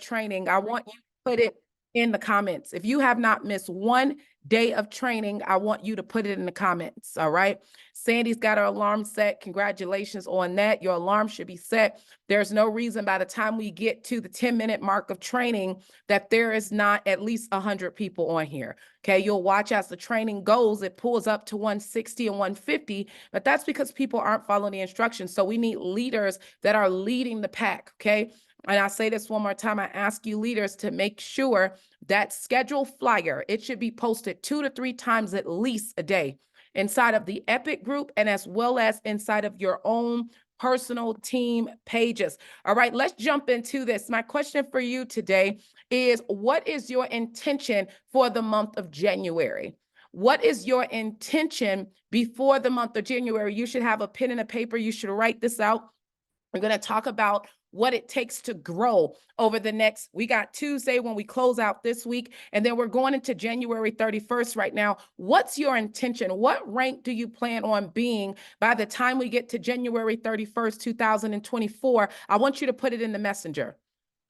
training, I want you to put it in the comments. If you have not missed one day of training, I want you to put it in the comments. All right. Sandy's got her alarm set. Congratulations on that. Your alarm should be set. There's no reason by the time we get to the 10-minute mark of training that there is not at least 100 people on here. Okay. You'll watch as the training goes, it pulls up to 160 and 150, but that's because people aren't following the instructions. So we need leaders that are leading the pack. Okay. And I say this one more time, I ask you leaders to make sure that schedule flyer, it should be posted 2 to 3 times at least a day inside of the Epic group and as well as inside of your own personal team pages. All right, let's jump into this. My question for you today is, what is your intention for the month of January? What is your intention before the month of January? You should have a pen and a paper. You should write this out. We're going to talk about what it takes to grow over the next, we got Tuesday when we close out this week, and then we're going into January 31st right now. What's your intention? What rank do you plan on being by the time we get to January 31st, 2024? I want you to put it in the messenger.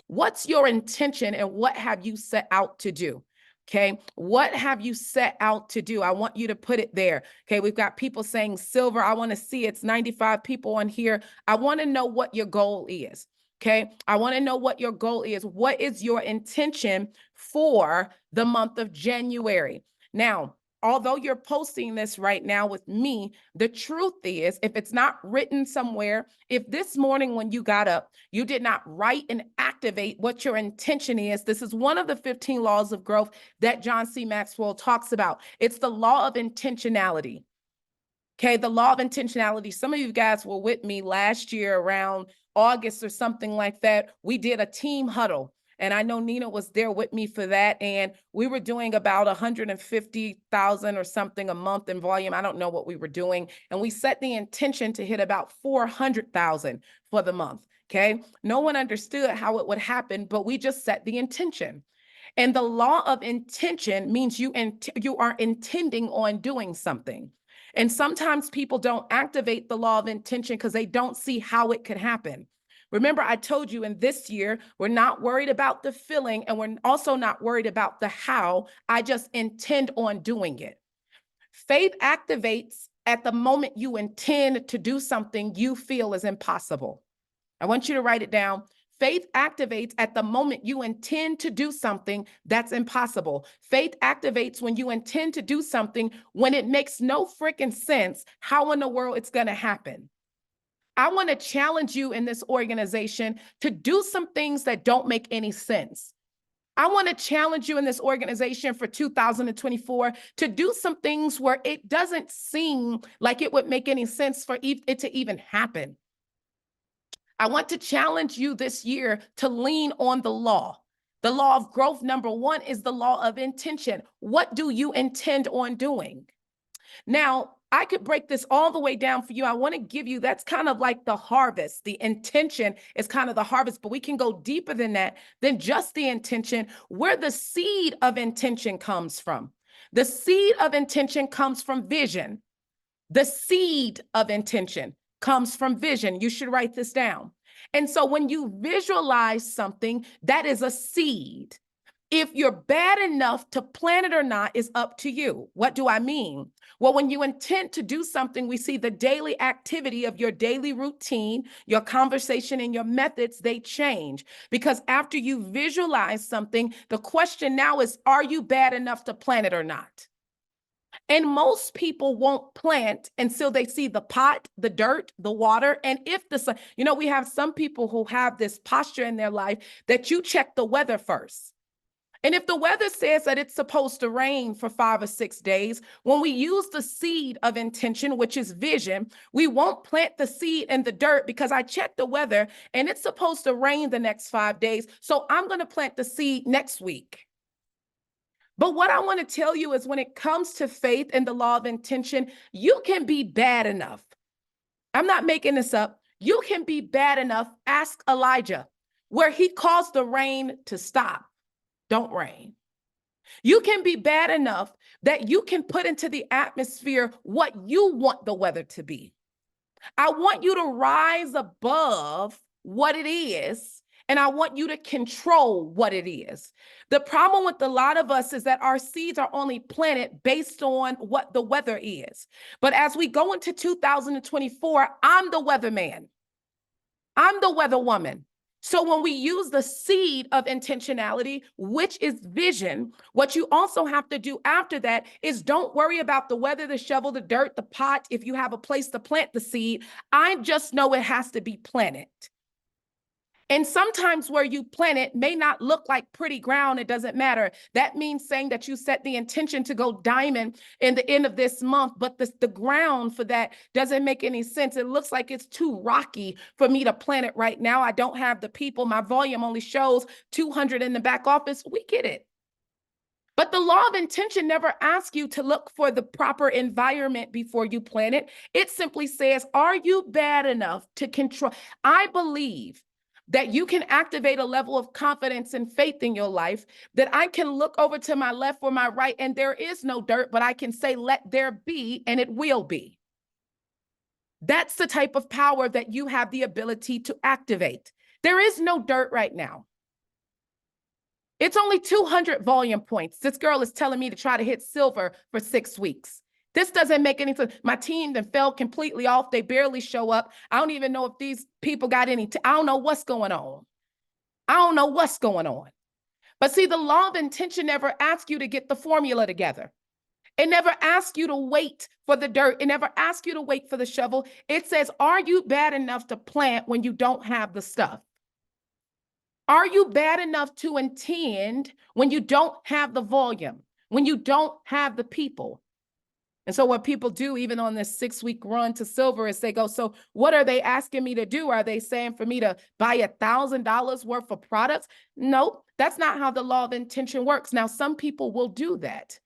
What's your intention and what have you set out to do? Okay, what have you set out to do? I want you to put it there. Okay, we've got people saying silver. I want to see it's 95 people on here. I want to know what your goal is. Okay, I want to know what your goal is. What is your intention for the month of January? Now, although you're posting this right now with me, the truth is, if it's not written somewhere, if this morning when you got up, you did not write and activate what your intention is, this is one of the 15 laws of growth that John C. Maxwell talks about. It's the law of intentionality. Okay, the law of intentionality. Some of you guys were with me last year around August or something like that. We did a team huddle. And I know Nina was there with me for that. And we were doing about 150,000 or something a month in volume. I don't know what we were doing. And we set the intention to hit about 400,000 for the month. Okay. No one understood how it would happen, but we just set the intention. And the law of intention means you are intending on doing something. And sometimes people don't activate the law of intention because they don't see how it could happen. Remember, I told you in this year, we're not worried about the feeling and we're also not worried about the how. I just intend on doing it. Faith activates at the moment you intend to do something you feel is impossible. I want you to write it down. Faith activates at the moment you intend to do something that's impossible. Faith activates when you intend to do something when it makes no freaking sense how in the world it's going to happen. I want to challenge you in this organization to do some things that don't make any sense. I want to challenge you in this organization for 2024 to do some things where it doesn't seem like it would make any sense for it to even happen. I want to challenge you this year to lean on the law. The law of growth, number one, is the law of intention. What do you intend on doing? Now, I could break this all the way down for you. I want to give you, that's kind of like the harvest. The intention is kind of the harvest, but we can go deeper than that, than just the intention, where the seed of intention comes from. The seed of intention comes from vision. The seed of intention comes from vision. You should write this down. And so when you visualize something, that is a seed. If you're bad enough to plant it or not is up to you. What do I mean? Well, when you intend to do something, we see the daily activity of your daily routine, your conversation, and your methods, they change. Because after you visualize something, the question now is, are you bad enough to plant it or not? And most people won't plant until they see the pot, the dirt, the water, and if the sun, we have some people who have this posture in their life that you check the weather first. And if the weather says that it's supposed to rain for 5 or 6 days, when we use the seed of intention, which is vision, we won't plant the seed in the dirt because I checked the weather and it's supposed to rain the next 5 days. So I'm going to plant the seed next week. But what I want to tell you is when it comes to faith and the law of intention, you can be bad enough. I'm not making this up. You can be bad enough. Ask Elijah, where he caused the rain to stop. Don't rain. You can be bad enough that you can put into the atmosphere what you want the weather to be. I want you to rise above what it is and I want you to control what it is. The problem with a lot of us is that our seeds are only planted based on what the weather is. But as we go into 2024, I'm the weatherman. I'm the weather woman. So when we use the seed of intentionality, which is vision, what you also have to do after that is don't worry about the weather, the shovel, the dirt, the pot, if you have a place to plant the seed. I just know it has to be planted. And sometimes where you plant it may not look like pretty ground. It doesn't matter. That means saying that you set the intention to go diamond in the end of this month, but the ground for that doesn't make any sense. It looks like it's too rocky for me to plant it right now. I don't have the people. My volume only shows 200 in the back office. We get it. But the law of intention never asks you to look for the proper environment before you plant it. It simply says, are you bad enough to control? I believe that you can activate a level of confidence and faith in your life, that I can look over to my left or my right and there is no dirt, but I can say, let there be, and it will be. That's the type of power that you have the ability to activate. There is no dirt right now. It's only 200 volume points. This girl is telling me to try to hit silver for 6 weeks. This doesn't make any sense. My team then fell completely off. They barely show up. I don't even know if these people got any. I don't know what's going on. I don't know what's going on. But see, the law of intention never asks you to get the formula together. It never asks you to wait for the dirt. It never asks you to wait for the shovel. It says, are you bad enough to plant when you don't have the stuff? Are you bad enough to intend when you don't have the volume, when you don't have the people? And so what people do, even on this 6-week run to silver, is they go, so what are they asking me to do? Are they saying for me to buy $1,000 worth of products? Nope, that's not how the law of intention works. Now, some people will do that.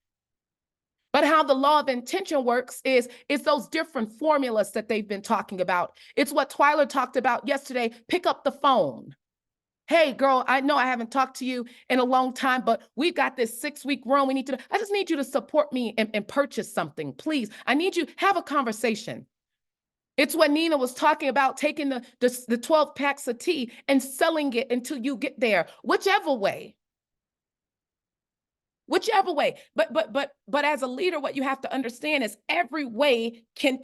But how the law of intention works is those different formulas that they've been talking about. It's what Twyla talked about yesterday. Pick up the phone. Hey, girl, I know I haven't talked to you in a long time, but we've got this 6-week run. I just need you to support me and purchase something, please. I need you to have a conversation. It's what Nina was talking about, taking the 12 packs of tea and selling it until you get there, whichever way. Whichever way. But as a leader, what you have to understand is every way can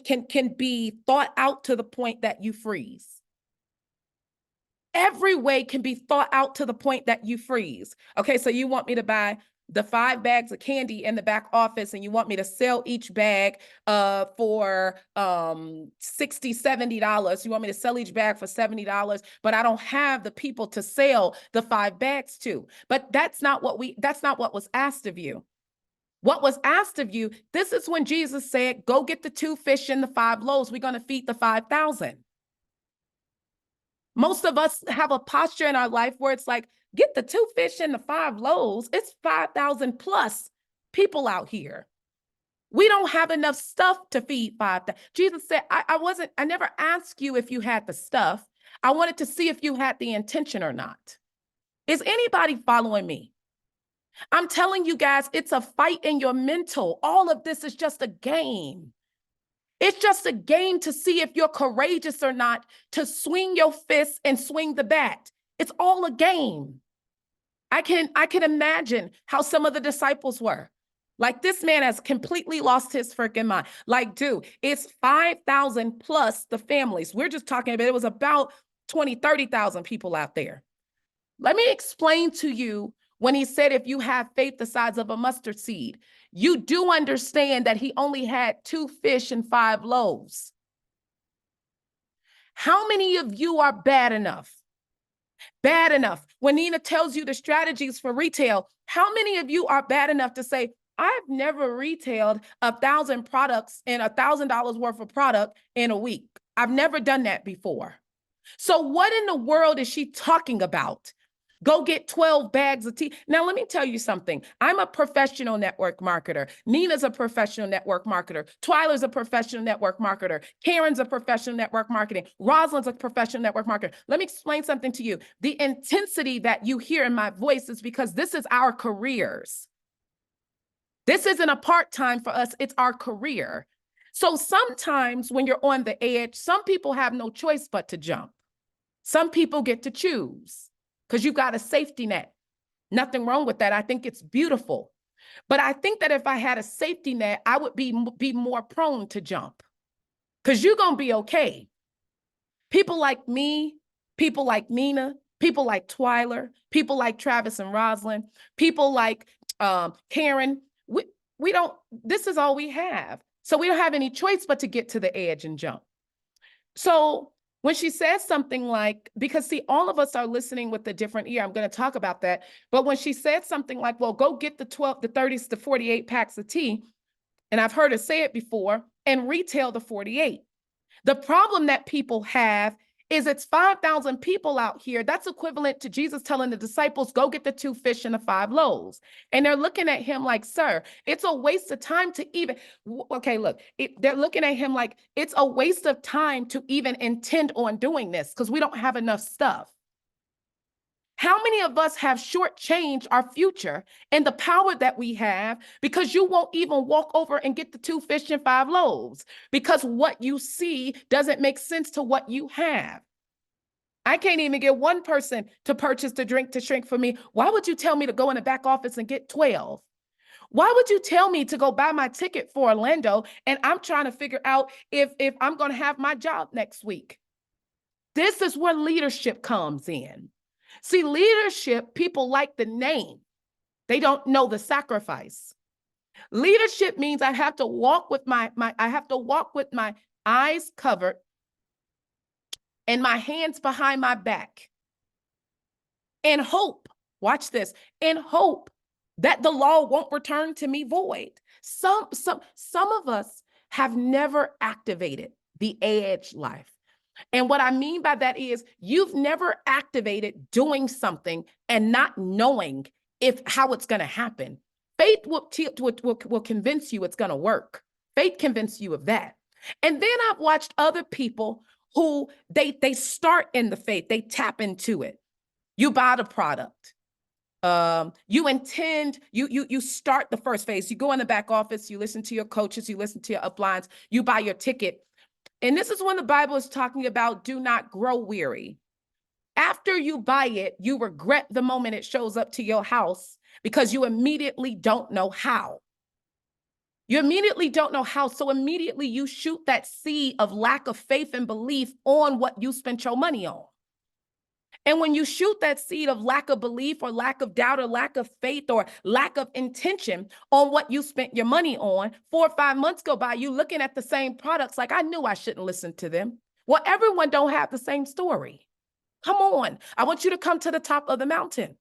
be thought out to the point that you freeze. Every way can be thought out to the point that you freeze. Okay, so you want me to buy the 5 bags of candy in the back office and you want me to sell each bag for $60, $70. You want me to sell each bag for $70, but I don't have the people to sell the 5 bags to. But that's not what was asked of you. What was asked of you, this is when Jesus said, go get the 2 fish and the 5 loaves. We're going to feed the 5,000. Most of us have a posture in our life where it's like, get the 2 fish and the 5 loaves. It's 5,000 plus people out here. We don't have enough stuff to feed 5,000. Jesus said, I never asked you if you had the stuff. I wanted to see if you had the intention or not. Is anybody following me? I'm telling you guys, it's a fight in your mental. All of this is just a game. It's just a game to see if you're courageous or not, to swing your fist and swing the bat. It's all a game. I can imagine how some of the disciples were. Like, this man has completely lost his freaking mind. Like, dude, it's 5,000 plus the families. We're just talking about, it was about 20, 30,000 people out there. Let me explain to you when he said, if you have faith the size of a mustard seed, you do understand that he only had 2 fish and 5 loaves. How many of you are bad enough? Bad enough. When Nina tells you the strategies for retail, how many of you are bad enough to say, I've never retailed 1,000 products and $1,000 worth of product in a week. I've never done that before. So what in the world is she talking about? Go get 12 bags of tea. Now, let me tell you something. I'm a professional network marketer. Nina's a professional network marketer. Twyla's a professional network marketer. Karen's a professional network marketing. Rosalind's a professional network marketer. Let me explain something to you. The intensity that you hear in my voice is because this is our careers. This isn't a part-time for us. It's our career. So sometimes when you're on the edge, some people have no choice but to jump. Some people get to choose. because you've got a safety net. Nothing wrong with that. I think it's beautiful. But I think that if I had a safety net, I would be more prone to jump, because you're going to be okay. People like me, people like Nina, people like Twyler, people like Travis and Rosalind, people like Karen, we don't, this is all we have. So we don't have any choice but to get to the edge and jump. So when she says something like, because see, all of us are listening with a different ear, I'm going to talk about that. But when she said something like, well, go get the 30s to 48 packs of tea, and I've heard her say it before, and retail the 48. The problem that people have is it's 5,000 people out here. That's equivalent to Jesus telling the disciples, go get the 2 fish and the 5 loaves. And they're looking at him like, sir, it's a waste of time to even, okay, look, they're looking at him like it's a waste of time to even intend on doing this because we don't have enough stuff. How many of us have shortchanged our future and the power that we have because you won't even walk over and get the 2 fish and 5 loaves because what you see doesn't make sense to what you have? I can't even get one person to purchase the drink to shrink for me. Why would you tell me to go in the back office and get 12? Why would you tell me to go buy my ticket for Orlando and I'm trying to figure out if I'm going to have my job next week? This is where leadership comes in. See, leadership, people like the name. They don't know the sacrifice. Leadership means I have to walk with my eyes covered and my hands behind my back in hope. Watch this. In hope that the law won't return to me void. Some of us have never activated the edge life. And what I mean by that is you've never activated doing something and not knowing how it's going to happen. Faith will convince you it's going to work. Faith convinces you of that. And then I've watched other people who they start in the faith. They tap into it. You buy the product. You start the first phase. You go in the back office. You listen to your coaches. You listen to your uplines. You buy your ticket. And this is when the Bible is talking about do not grow weary. After you buy it, you regret the moment it shows up to your house because you immediately don't know how. You immediately don't know how. So immediately you shoot that seed of lack of faith and belief on what you spent your money on. And when you shoot that seed of lack of belief or lack of doubt or lack of faith or lack of intention on what you spent your money on, 4 or 5 months go by, you looking at the same products like, I knew I shouldn't listen to them. Well, everyone don't have the same story. Come on. I want you to come to the top of the mountain.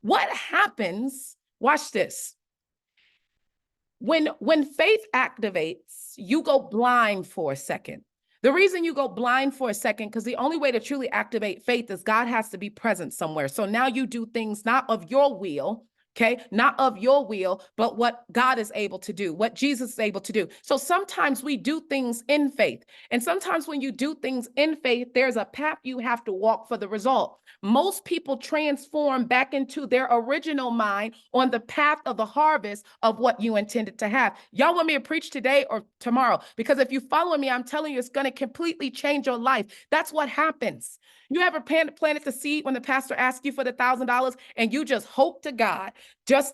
What happens? Watch this. When faith activates, you go blind for a second. The reason you go blind for a second, because the only way to truly activate faith is God has to be present somewhere. So now you do things not of your will, okay? Not of your will, but what God is able to do, what Jesus is able to do. So sometimes we do things in faith. And sometimes when you do things in faith, there's a path you have to walk for the result. Most people transform back into their original mind on the path of the harvest of what you intended to have. Y'all want me to preach today or tomorrow? Because if you follow me, I'm telling you, it's going to completely change your life. That's what happens. You ever planted the seed when the pastor asked you for the $1,000 and you just hope to God, just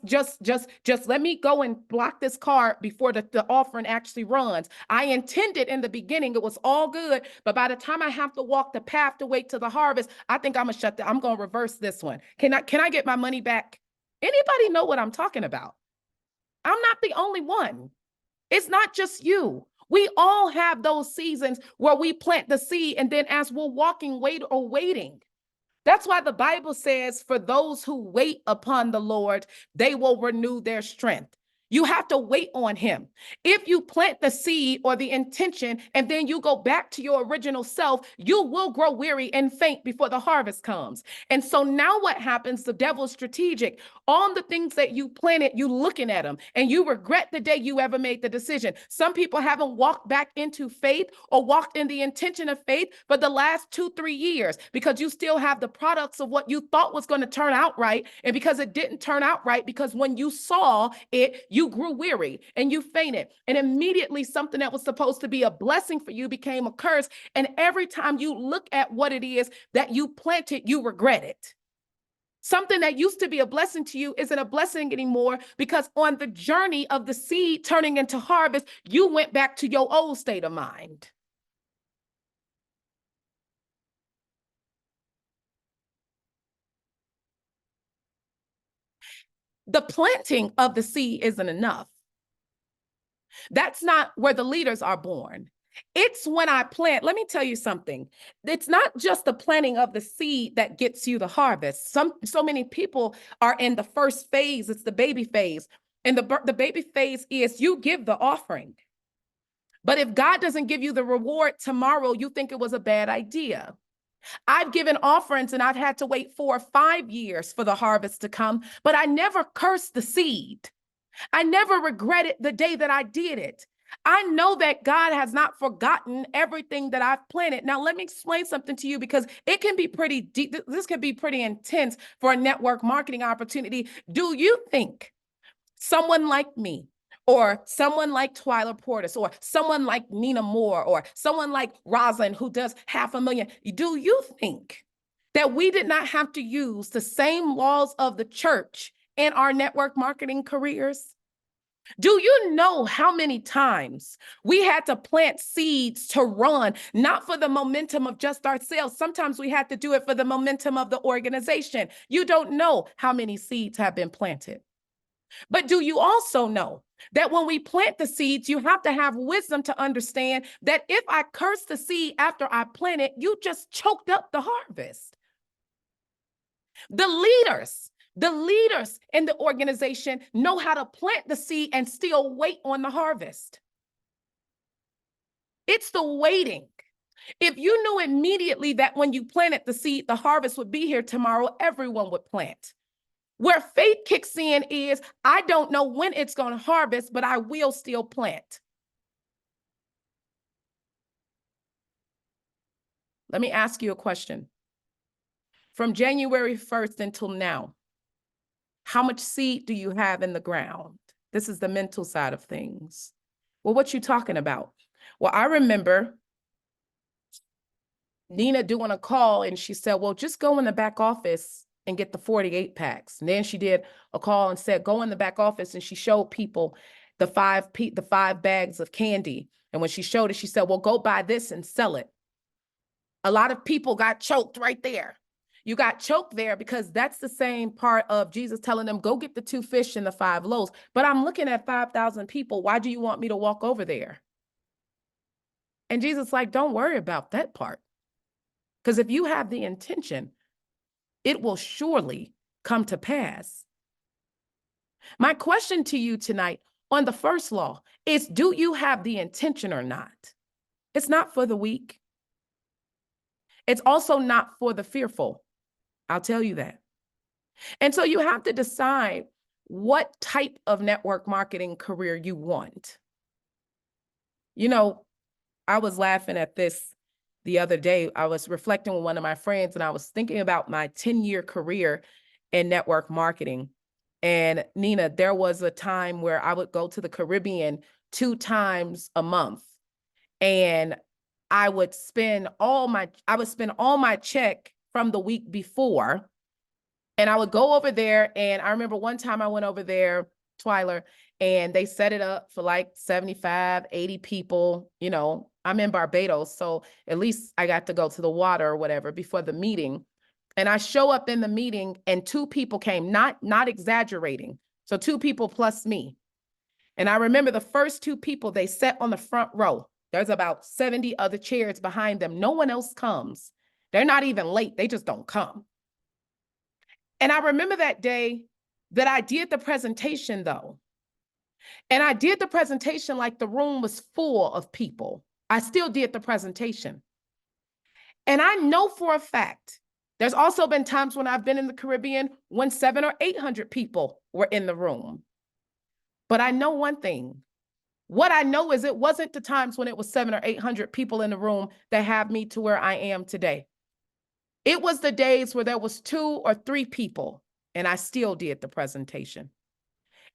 let me go and block this card before the offering actually runs. I intended in the beginning, it was all good, but by the time I have to walk the path to wait to the harvest, I think I'm going to reverse this one. Can I get my money back? Anybody know what I'm talking about? I'm not the only one. It's not just you. We all have those seasons where we plant the seed and then as we're walking, waiting. That's why the Bible says, for those who wait upon the Lord, they will renew their strength. You have to wait on him. If you plant the seed or the intention and then you go back to your original self, you will grow weary and faint before the harvest comes. And so now what happens? The devil's strategic. On the things that you planted, you looking at them and you regret the day you ever made the decision. Some people haven't walked back into faith or walked in the intention of faith for the last 2-3 years because you still have the products of what you thought was going to turn out right. And because it didn't turn out right, because when you saw it, you grew weary and you fainted. And immediately something that was supposed to be a blessing for you became a curse. And every time you look at what it is that you planted, you regret it. Something that used to be a blessing to you isn't a blessing anymore because on the journey of the seed turning into harvest, you went back to your old state of mind. The planting of the seed isn't enough. That's not where the leaders are born. It's when I plant. Let me tell you something. It's not just the planting of the seed that gets you the harvest. So many people are in the first phase. It's the baby phase. And the baby phase is you give the offering. But if God doesn't give you the reward tomorrow, you think it was a bad idea. I've given offerings and I've had to wait 4 or 5 years for the harvest to come, but I never cursed the seed. I never regretted the day that I did it. I know that God has not forgotten everything that I've planted. Now, let me explain something to you because it can be pretty deep. This can be pretty intense for a network marketing opportunity. Do you think someone like me, or someone like Twyla Portis, or someone like Nina Moore, or someone like Rosalind who does $500,000, do you think that we did not have to use the same laws of the church in our network marketing careers? Do you know how many times we had to plant seeds to run, not for the momentum of just our sales? Sometimes we had to do it for the momentum of the organization. You don't know how many seeds have been planted. But do you also know that when we plant the seeds, you have to have wisdom to understand that if I curse the seed after I plant it, you just choked up the harvest. The leaders in the organization know how to plant the seed and still wait on the harvest. It's the waiting. If you knew immediately that when you planted the seed, the harvest would be here tomorrow, everyone would plant. Where faith kicks in is, I don't know when it's going to harvest, but I will still plant. Let me ask you a question. From January 1st until now, how much seed do you have in the ground? This is the mental side of things. Well, what you talking about? Well, I remember Nina doing a call and she said, well, just go in the back office and get the 48 packs. And then she did a call and said, go in the back office. And she showed people the five bags of candy. And when she showed it, she said, well, go buy this and sell it. A lot of people got choked right there. You got choked there because that's the same part of Jesus telling them, go get the 2 fish and the 5 loaves. But I'm looking at 5,000 people. Why do you want me to walk over there? And Jesus like, don't worry about that part. Because if you have the intention, it will surely come to pass. My question to you tonight on the first law is, do you have the intention or not? It's not for the weak. It's also not for the fearful. I'll tell you that. And so you have to decide what type of network marketing career you want. You know, I was laughing at this the other day. I was reflecting with one of my friends and I was thinking about my 10-year career in network marketing. And Nina, there was a time where I would go to the Caribbean 2 times a month, and I would spend all my check from the week before, and I would go over there. And I remember one time I went over there, Twyla, and they set it up for like 75, 80 people. You know, I'm in Barbados, so at least I got to go to the water or whatever before the meeting. And I show up in the meeting and 2 people came, not exaggerating. So 2 people plus me. And I remember the first 2 people, they sat on the front row. There's about 70 other chairs behind them. No one else comes. They're not even late. They just don't come. And I remember that day that I did the presentation though. And I did the presentation like the room was full of people. I still did the presentation. And I know for a fact, there's also been times when I've been in the Caribbean when 700 or 800 people were in the room. But I know one thing. What I know is it wasn't the times when it was 700 or 800 people in the room that have me to where I am today. It was the days where there was 2 or 3 people and I still did the presentation.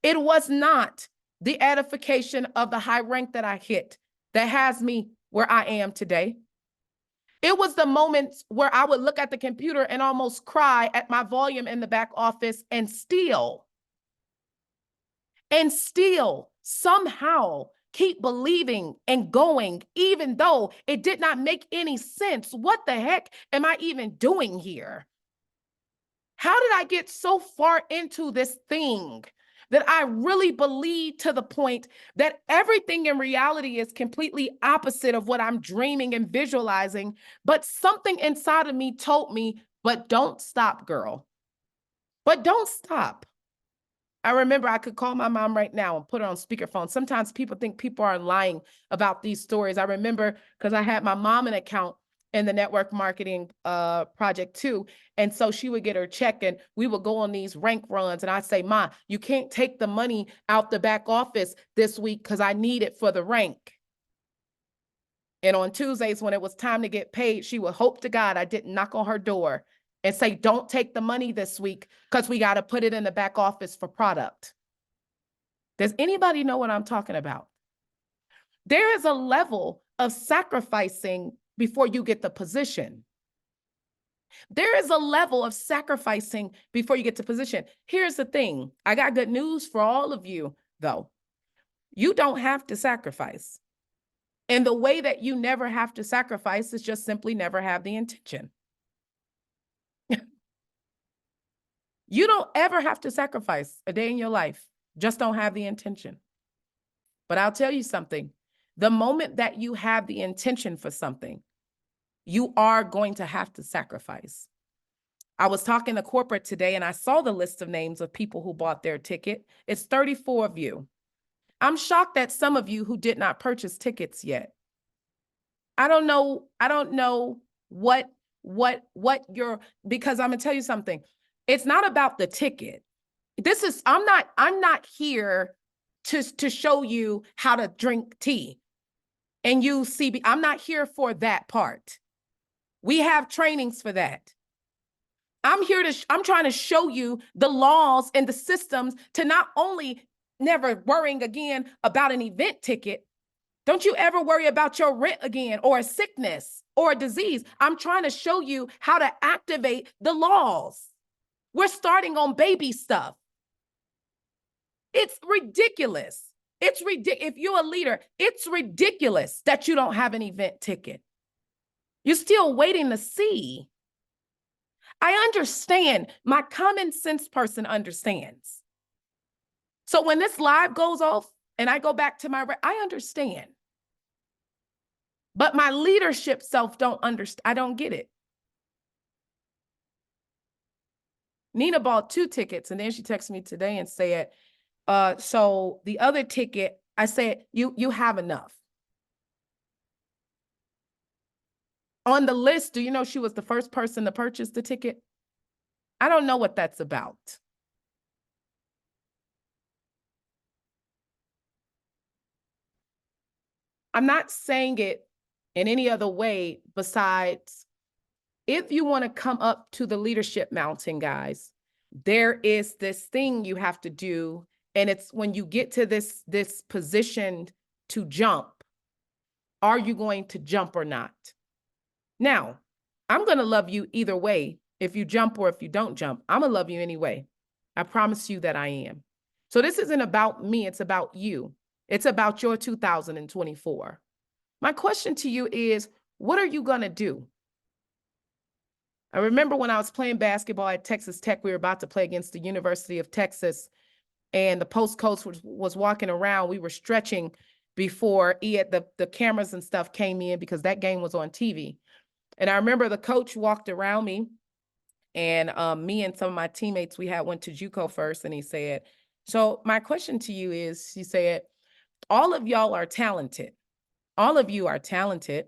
It was not the edification of the high rank that I hit that has me where I am today. It was the moments where I would look at the computer and almost cry at my volume in the back office and still somehow keep believing and going, even though it did not make any sense. What the heck am I even doing here? How did I get so far into this thing that I really believe to the point that everything in reality is completely opposite of what I'm dreaming and visualizing? But something inside of me told me, but don't stop, girl. But don't stop. I remember I could call my mom right now and put her on speakerphone. Sometimes people think people are lying about these stories. I remember because I had my mom an account in the network marketing project too. And so she would get her check and we would go on these rank runs. And I'd say, Ma, you can't take the money out the back office this week because I need it for the rank. And on Tuesdays, when it was time to get paid, she would hope to God I didn't knock on her door and say, don't take the money this week because we got to put it in the back office for product. Does anybody know what I'm talking about? There is a level of sacrificing before you get the position. There is a level of sacrificing before you get to position. Here's the thing. I got good news for all of you, though. You don't have to sacrifice. And the way that you never have to sacrifice is just simply never have the intention. You don't ever have to sacrifice a day in your life. Just don't have the intention. But I'll tell you something. The moment that you have the intention for something, you are going to have to sacrifice. I was talking to corporate today and I saw the list of names of people who bought their ticket. It's 34 of you. I'm shocked at some of you who did not purchase tickets yet. I don't know what you're, because I'm gonna tell you something. It's not about the ticket. I'm not here to show you how to drink tea and use CB. I'm not here for that part. We have trainings for that. I'm trying to show you the laws and the systems to not only never worrying again about an event ticket. Don't you ever worry about your rent again or a sickness or a disease. I'm trying to show you how to activate the laws. We're starting on baby stuff. It's ridiculous. It's ridiculous. If you're a leader, it's ridiculous that you don't have an event ticket. You're still waiting to see. I understand. My common sense person understands. So when this live goes off and I go back to I understand. But my leadership self don't understand. I don't get it. Nina bought 2 tickets and then she texted me today and said, so the other ticket, I said, you have enough. On the list, do you know she was the first person to purchase the ticket? I don't know what that's about. I'm not saying it in any other way besides, if you want to come up to the leadership mountain, guys, there is this thing you have to do. And it's when you get to this position to jump, are you going to jump or not? Now, I'm going to love you either way. If you jump or if you don't jump, I'm going to love you anyway. I promise you that I am. So this isn't about me. It's about you. It's about your 2024. My question to you is, what are you going to do? I remember when I was playing basketball at Texas Tech, we were about to play against the University of Texas, and the post coach was walking around. We were stretching before the cameras and stuff came in because that game was on TV. And I remember the coach walked around me, and me and some of my teammates, we went to JUCO first, and he said, so my question to you is, he said, all of y'all are talented. All of you are talented.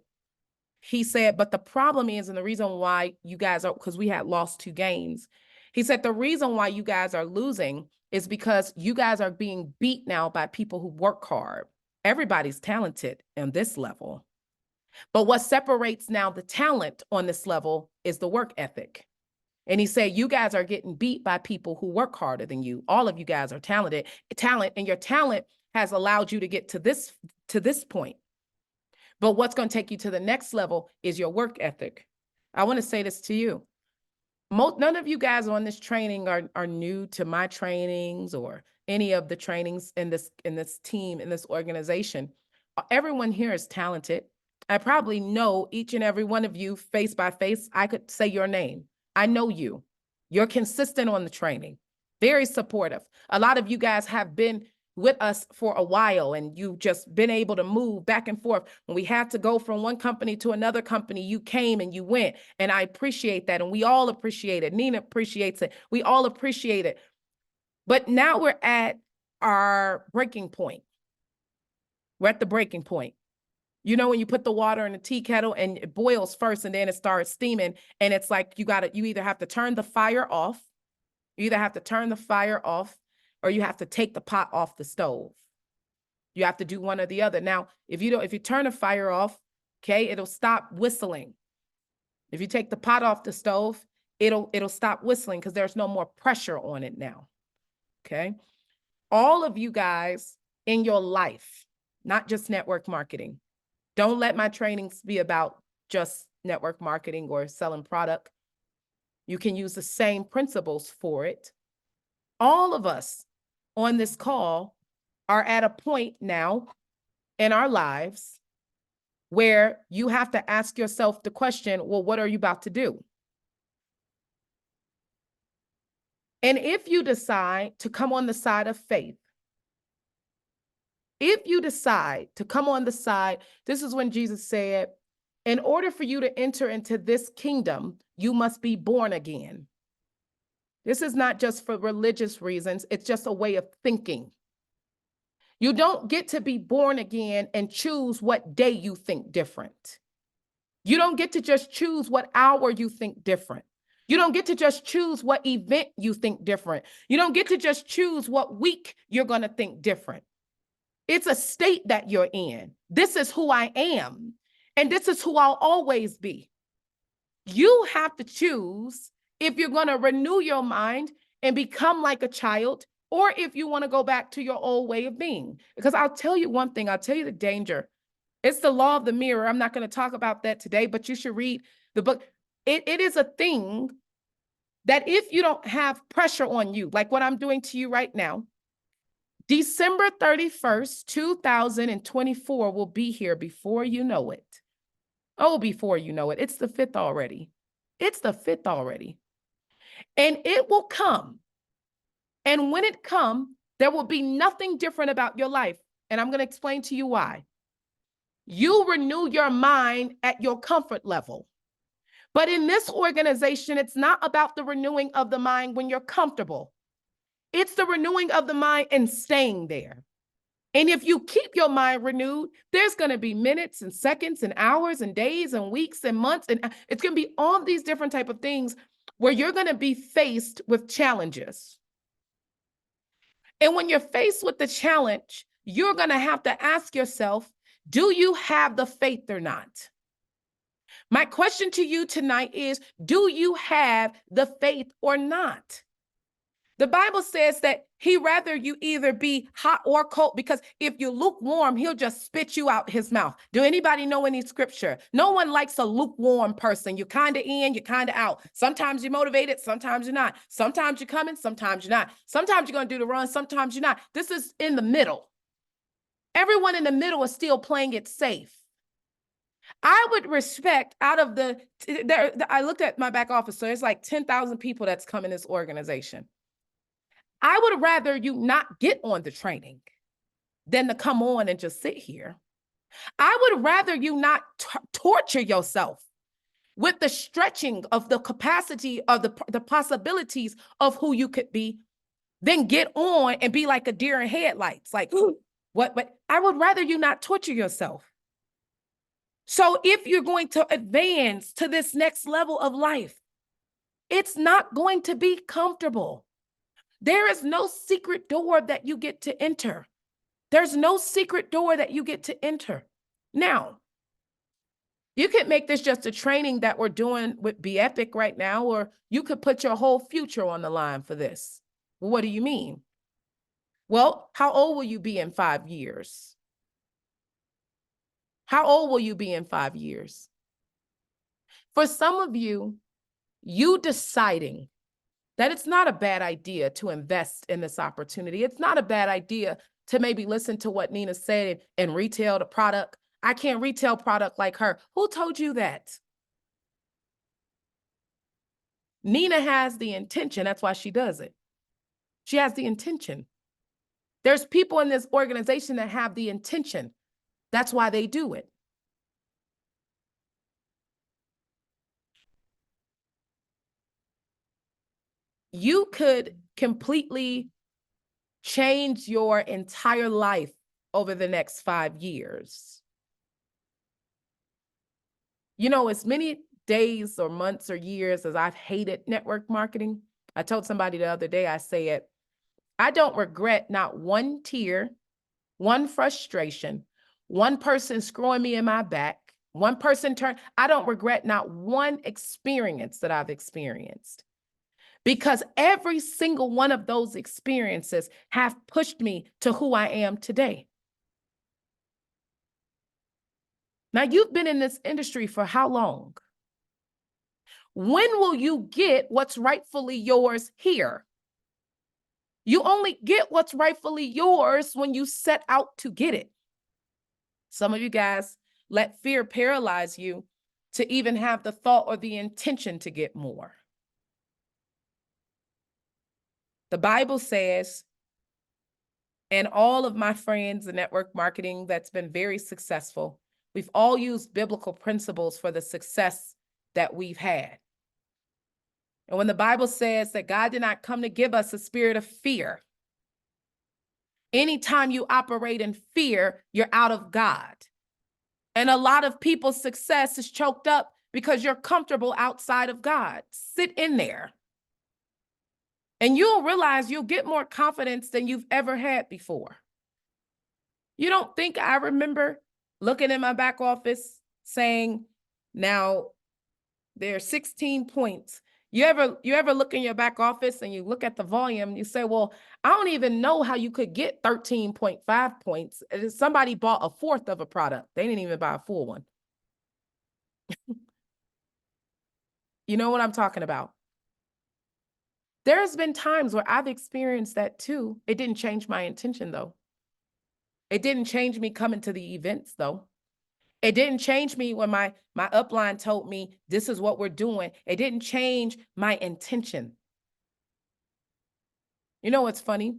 He said, but the problem is, and the reason why you guys are, because we had lost 2 games. He said, the reason why you guys are losing is because you guys are being beat now by people who work hard. Everybody's talented on this level. But what separates now the talent on this level is the work ethic. And he said, you guys are getting beat by people who work harder than you. All of you guys are talent, and your talent has allowed you to get to this point. But what's going to take you to the next level is your work ethic. I want to say this to you. None of you guys on this training are new to my trainings or any of the trainings in this team, in this organization. Everyone here is talented. I probably know each and every one of you face by face. I could say your name. I know you. You're consistent on the training, very supportive. A lot of you guys have been with us for a while and you've just been able to move back and forth. When we had to go from one company to another company, you came and you went, and I appreciate that. And we all appreciate it. Nina appreciates it. We all appreciate it. But now we're at our breaking point. We're at the breaking point. You know, when you put the water in a tea kettle and it boils first and then it starts steaming, and it's like you either have to turn the fire off, or you have to take the pot off the stove. You have to do one or the other. Now, if you turn the fire off, okay, it'll stop whistling. If you take the pot off the stove, it'll stop whistling because there's no more pressure on it now. Okay. All of you guys in your life, not just network marketing. Don't let my trainings be about just network marketing or selling product. You can use the same principles for it. All of us on this call are at a point now in our lives where you have to ask yourself the question, well, what are you about to do? And if you decide to come on the side of faith, this is when Jesus said, in order for you to enter into this kingdom, you must be born again. This is not just for religious reasons. It's just a way of thinking. You don't get to be born again and choose what day you think different. You don't get to just choose what hour you think different. You don't get to just choose what event you think different. You don't get to just choose what week you're going to think different. It's a state that you're in. This is who I am, and this is who I'll always be. You have to choose if you're going to renew your mind and become like a child, or if you want to go back to your old way of being. Because I'll tell you one thing, I'll tell you the danger. It's the law of the mirror. I'm not going to talk about that today, but you should read the book. It is a thing that if you don't have pressure on you, like what I'm doing to you right now, December 31st, 2024 will be here before you know it. Oh, before you know it. It's the 5th already. And it will come. And when it comes, there will be nothing different about your life. And I'm going to explain to you why. You renew your mind at your comfort level. But in this organization, it's not about the renewing of the mind when you're comfortable. It's the renewing of the mind and staying there. And if you keep your mind renewed, there's going to be minutes and seconds and hours and days and weeks and months. And it's going to be all these different type of things where you're going to be faced with challenges. And when you're faced with the challenge, you're going to have to ask yourself, do you have the faith or not? My question to you tonight is, do you have the faith or not? The Bible says that he rather you either be hot or cold, because if you're lukewarm, he'll just spit you out his mouth. Do anybody know any scripture? No one likes a lukewarm person. You're kind of in, you're kind of out. Sometimes you're motivated, sometimes you're not. Sometimes you're coming, sometimes you're not. Sometimes you're going to do the run, sometimes you're not. This is in the middle. Everyone in the middle is still playing it safe. I would respect I looked at my back office, so there's like 10,000 people that's come in this organization. I would rather you not get on the training than to come on and just sit here. I would rather you not torture yourself with the stretching of the capacity of the possibilities of who you could be than get on and be like a deer in headlights. Like, what? But I would rather you not torture yourself. So if you're going to advance to this next level of life, it's not going to be comfortable. There is no secret door that you get to enter. There's no secret door that you get to enter. Now, you could make this just a training that we're doing with Be Epic right now, or you could put your whole future on the line for this. Well, what do you mean? Well, how old will you be in 5 years? How old will you be in 5 years? For some of you, you deciding that it's not a bad idea to invest in this opportunity. It's not a bad idea to maybe listen to what Nina said and retail the product. I can't retail product like her. Who told you that? Nina has the intention. That's why she does it. She has the intention. There's people in this organization that have the intention. That's why they do it. You could completely change your entire life over the next 5 years. You know, as many days or months or years as I've hated network marketing, I told somebody the other day, I said, I don't regret not one tear, one frustration, one person screwing me in my back, one person I don't regret not one experience that I've experienced. Because every single one of those experiences have pushed me to who I am today. Now, you've been in this industry for how long? When will you get what's rightfully yours here? You only get what's rightfully yours when you set out to get it. Some of you guys let fear paralyze you to even have the thought or the intention to get more. The Bible says, and all of my friends in network marketing that's been very successful, we've all used biblical principles for the success that we've had. And when the Bible says that God did not come to give us a spirit of fear, anytime you operate in fear, you're out of God. And a lot of people's success is choked up because you're comfortable outside of God. Sit in there. And you'll realize you'll get more confidence than you've ever had before. You don't think I remember looking in my back office saying, now there are 16 points. You ever look in your back office and you look at the volume, you say, well, I don't even know how you could get 13.5 points. Somebody bought a fourth of a product. They didn't even buy a full one. You know what I'm talking about? There's been times where I've experienced that too. It didn't change my intention though. It didn't change me coming to the events though. It didn't change me when my upline told me this is what we're doing. It didn't change my intention. You know what's funny?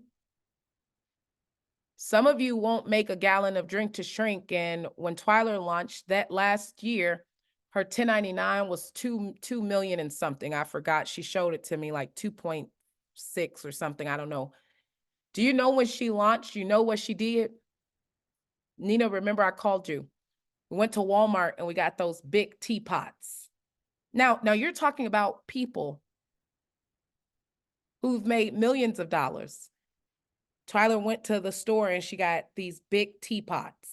Some of you won't make a gallon of drink to shrink. And when Twyler launched that last year, her 1099 was 2 million and something. I forgot. She showed it to me like 2.6 or something. I don't know. Do you know when she launched? You know what she did? Nina, remember I called you. We went to Walmart and we got those big teapots. Now you're talking about people who've made millions of dollars. Twyler went to the store and she got these big teapots.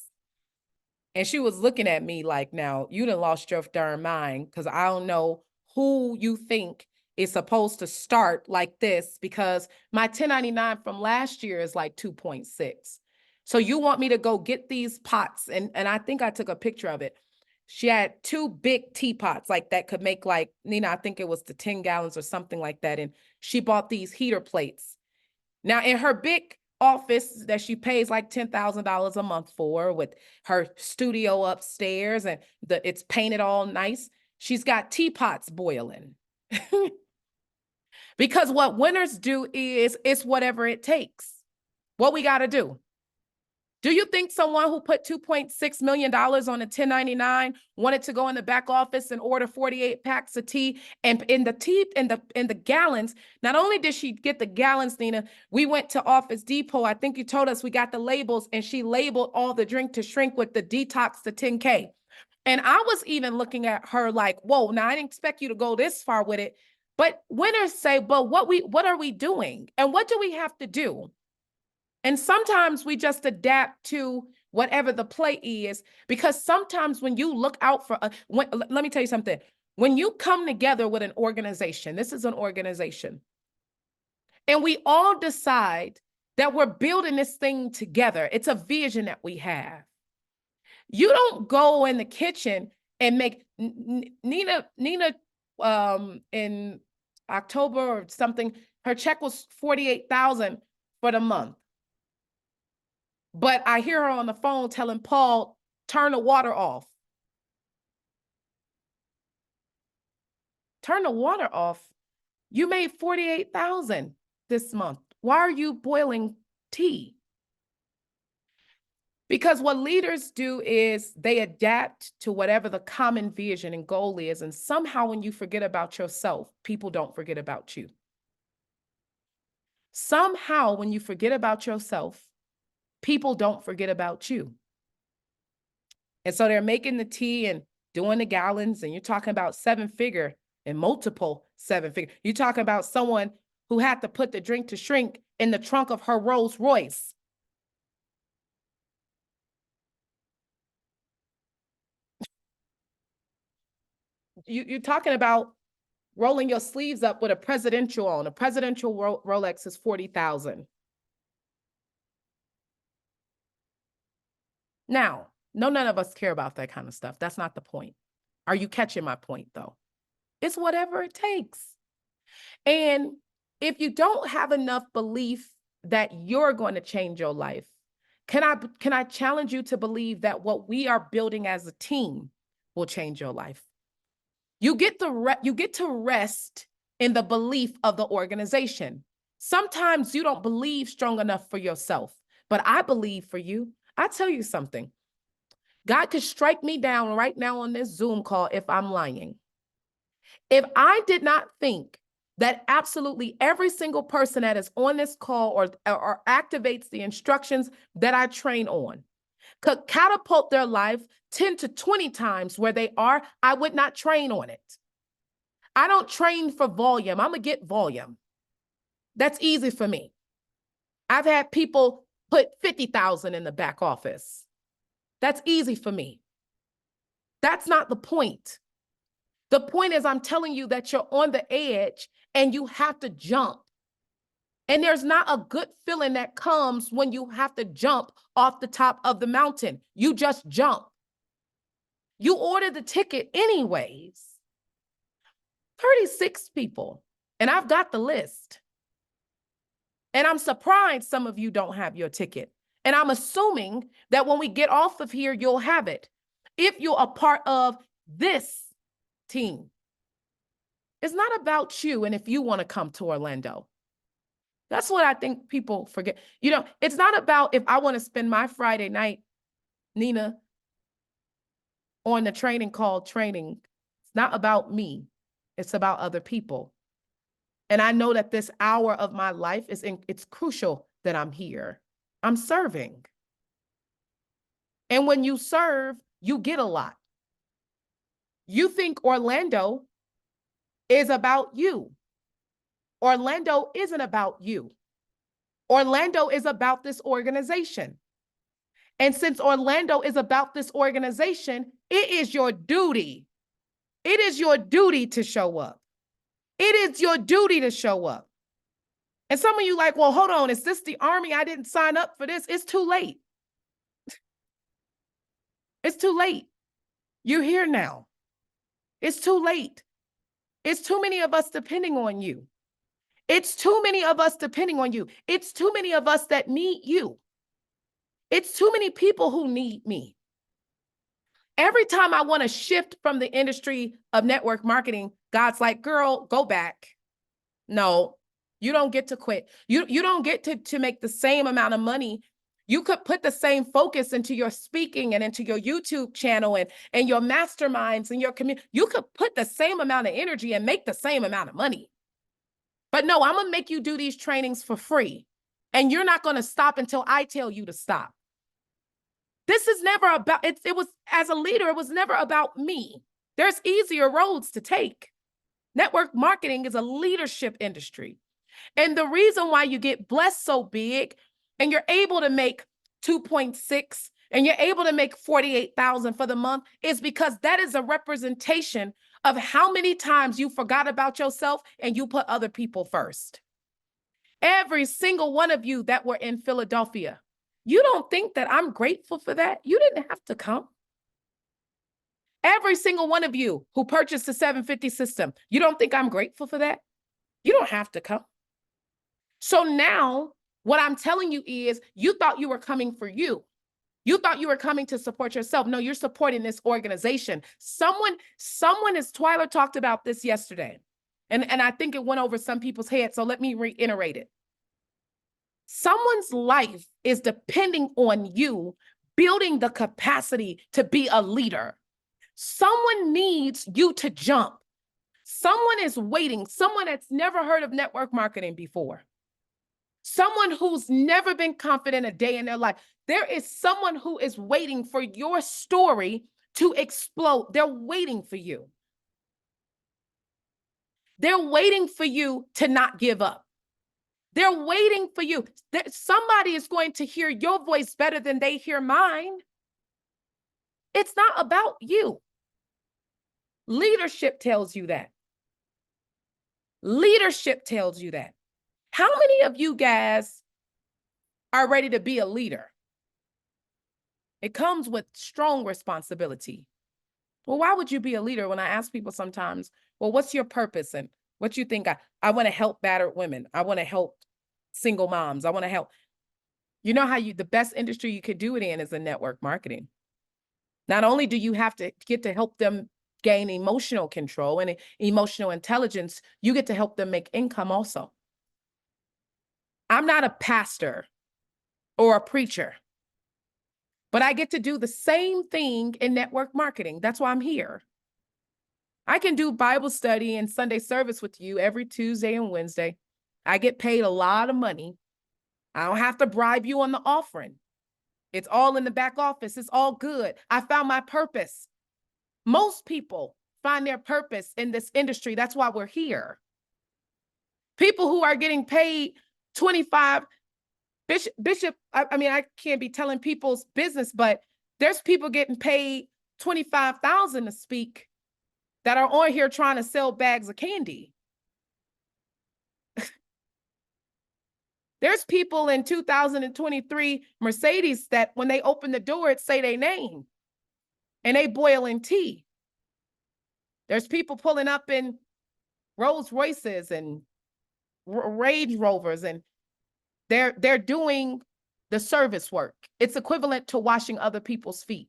And she was looking at me like, now you done lost your darn mind because I don't know who you think is supposed to start like this, because my 1099 from last year is like 2.6. So you want me to go get these pots? And I think I took a picture of it. She had 2 big teapots like that could make like, Nina, I think it was the 10 gallons or something like that. And she bought these heater plates. Now in her big office that she pays like $10,000 a month for, with her studio upstairs and it's painted all nice, she's got teapots boiling. Because what winners do is it's whatever it takes. What we got to do. Do you think someone who put $2.6 million on a 1099 wanted to go in the back office and order 48 packs of tea? And in the gallons, not only did she get the gallons, Nina, we went to Office Depot. I think you told us we got the labels, and she labeled all the drink to shrink with the detox to 10K. And I was even looking at her like, whoa, now I didn't expect you to go this far with it. But winners say, but what are we doing? And what do we have to do? And sometimes we just adapt to whatever the play is, because sometimes when you look out for, let me tell you something. When you come together with an organization, this is an organization, and we all decide that we're building this thing together, it's a vision that we have. You don't go in the kitchen and make Nina in October or something, her check was 48,000 for the month. But I hear her on the phone telling Paul, turn the water off. Turn the water off. You made 48,000 this month. Why are you boiling tea? Because what leaders do is they adapt to whatever the common vision and goal is. And somehow when you forget about yourself, people don't forget about you. Somehow when you forget about yourself, people don't forget about you. And so they're making the tea and doing the gallons, and you're talking about 7-figure and multiple 7-figure. You're talking about someone who had to put the drink to shrink in the trunk of her Rolls Royce. You're talking about rolling your sleeves up with a presidential on. A presidential Rolex is 40,000. Now, none of us care about that kind of stuff. That's not the point. Are you catching my point, though? It's whatever it takes. And if you don't have enough belief that you're going to change your life, can I challenge you to believe that what we are building as a team will change your life? You get to rest in the belief of the organization. Sometimes you don't believe strong enough for yourself, but I believe for you. I tell you something. God could strike me down right now on this Zoom call if I'm lying. If I did not think that absolutely every single person that is on this call or activates the instructions that I train on could catapult their life 10 to 20 times where they are, I would not train on it. I don't train for volume. I'm going to get volume. That's easy for me. I've had people put 50,000 in the back office. That's easy for me. That's not the point. The point is I'm telling you that you're on the edge and you have to jump. And there's not a good feeling that comes when you have to jump off the top of the mountain. You just jump. You order the ticket anyways. 36 people, and I've got the list. And I'm surprised some of you don't have your ticket. And I'm assuming that when we get off of here, you'll have it. If you're a part of this team, it's not about you and if you want to come to Orlando. That's what I think people forget. You know, it's not about if I want to spend my Friday night, Nina, on the training call training. It's not about me. It's about other people. And I know that this hour of my life it's crucial that I'm here. I'm serving. And when you serve, you get a lot. You think Orlando is about you. Orlando isn't about you. Orlando is about this organization. And since Orlando is about this organization, it is your duty. It is your duty to show up. It is your duty to show up. And some of you like, well, hold on, is this the Army? I didn't sign up for this. It's too late. It's too late. You're here now. It's too late. It's too many of us depending on you. It's too many of us depending on you. It's too many of us that need you. It's too many people who need me. Every time I want to shift from the industry of network marketing, God's like, girl, go back. No, you don't get to quit. You don't get to make the same amount of money. You could put the same focus into your speaking and into your YouTube channel and your masterminds and your community. You could put the same amount of energy and make the same amount of money. But no, I'm going to make you do these trainings for free. And you're not going to stop until I tell you to stop. This is never about, it was, as a leader, it was never about me. There's easier roads to take. Network marketing is a leadership industry. And the reason why you get blessed so big and you're able to make 2.6 and you're able to make 48,000 for the month is because that is a representation of how many times you forgot about yourself and you put other people first. Every single one of you that were in Philadelphia, you don't think that I'm grateful for that? You didn't have to come. Every single one of you who purchased the 750 system, you don't think I'm grateful for that? You don't have to come. So now what I'm telling you is you thought you were coming for you. You thought you were coming to support yourself. No, you're supporting this organization. Someone as Twyla talked about this yesterday, and I think it went over some people's heads, so let me reiterate it. Someone's life is depending on you building the capacity to be a leader. Someone needs you to jump. Someone is waiting, someone that's never heard of network marketing before. Someone who's never been confident a day in their life. There is someone who is waiting for your story to explode. They're waiting for you. They're waiting for you to not give up. They're waiting for you. Somebody is going to hear your voice better than they hear mine. It's not about you. Leadership tells you that. Leadership tells you that. How many of you guys are ready to be a leader? It comes with strong responsibility. Well, why would you be a leader? When I ask people sometimes, well, what's your purpose and what you think? I want to help battered women. I want to help single moms. I want to help. You know how the best industry you could do it in is in network marketing. Not only do you have to get to help them gain emotional control and emotional intelligence, you get to help them make income also. I'm not a pastor or a preacher, but I get to do the same thing in network marketing. That's why I'm here. I can do Bible study and Sunday service with you every Tuesday and Wednesday. I get paid a lot of money. I don't have to bribe you on the offering. It's all in the back office. It's all good. I found my purpose. Most people find their purpose in this industry. That's why we're here. People who are getting paid 25, Bishop, I mean, I can't be telling people's business, but there's people getting paid $25,000 to speak that are on here trying to sell bags of candy. There's people in 2023 Mercedes that when they open the door, it say their name and they boiling tea. There's people pulling up in Rolls Royces and Range Rovers, and they're doing the service work. It's equivalent to washing other people's feet.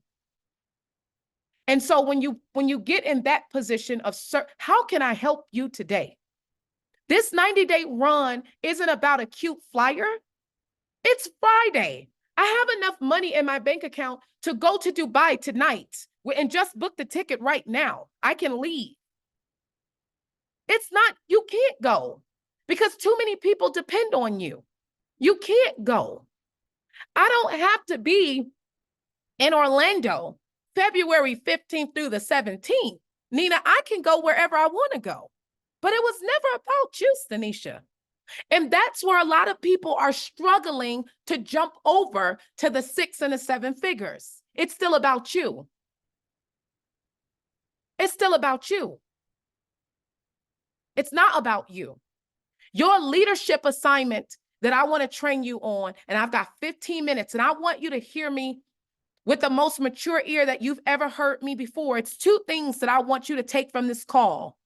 And so when you get in that position of, how can I help you today? This 90-day run isn't about a cute flyer. It's Friday. I have enough money in my bank account to go to Dubai tonight and just book the ticket right now. I can leave. It's not, you can't go because too many people depend on you. You can't go. I don't have to be in Orlando February 15th through the 17th. Nina, I can go wherever I want to go. But it was never about you, Stanisha. And that's where a lot of people are struggling to jump over to the 6 and the 7 figures. It's still about you. It's still about you. It's not about you. Your leadership assignment that I want to train you on, and I've got 15 minutes, and I want you to hear me with the most mature ear that you've ever heard me before. It's 2 things that I want you to take from this call.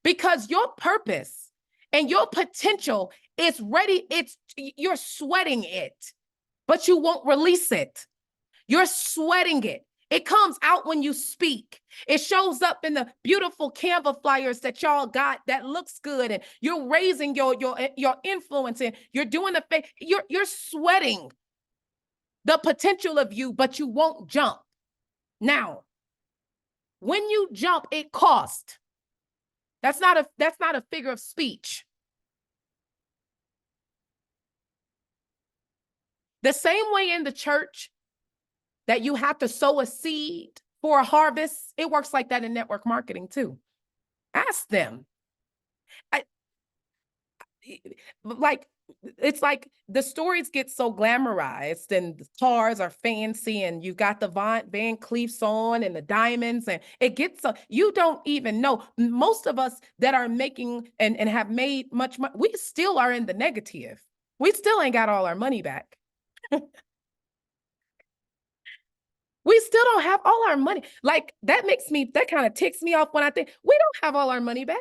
Because your purpose and your potential is ready. You're sweating it, but you won't release it. You're sweating it. It comes out when you speak. It shows up in the beautiful Canva flyers that y'all got that looks good, and you're raising your influence, and you're doing you're sweating the potential of you, but you won't jump. Now, when you jump, it costs. That's not a figure of speech. The same way in the church that you have to sow a seed for a harvest, it works like that in network marketing too. Ask them. It's like the stories get so glamorized and the cars are fancy and you got the Van Cleefs on and the diamonds, and it gets so you don't even know. Most of us that are making and have made much money, we still are in the negative. We still ain't got all our money back. We still don't have all our money. Like that kind of ticks me off when I think we don't have all our money back.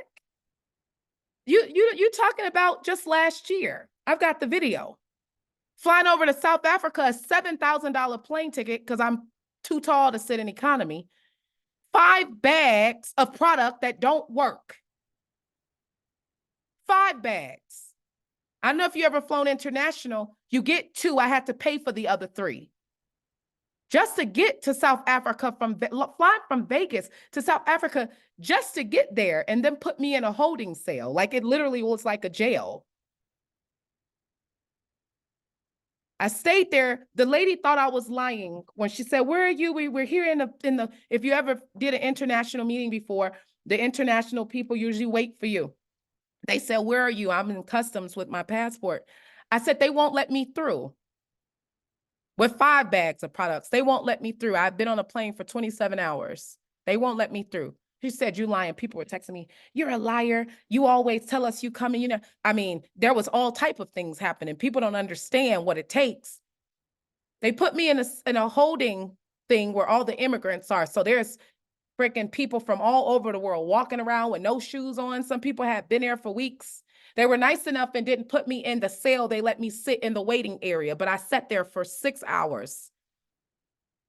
You talking about just last year. I've got the video. Flying over to South Africa, a $7,000 plane ticket because I'm too tall to sit in economy. 5 bags of product that don't work. 5 bags. I don't know if you ever flown international. You get 2. I had to pay for the other 3. Just to get to South Africa, fly from Vegas to South Africa, just to get there and then put me in a holding cell. Like it literally was like a jail. I stayed there. The lady thought I was lying when she said, "Where are you? We're here in the, if you ever did an international meeting before, the international people usually wait for you." They said, "Where are you?" "I'm in customs with my passport." I said, "They won't let me through." With 5 bags of products, they won't let me through. I've been on a plane for 27 hours. They won't let me through. She said, "You lying." People were texting me, "You're a liar. You always tell us you coming." I mean, there was all type of things happening. People don't understand what it takes. They put me in a holding thing where all the immigrants are. So there's freaking people from all over the world walking around with no shoes on. Some people had been there for weeks. They were nice enough and didn't put me in the cell. They let me sit in the waiting area, but I sat there for 6 hours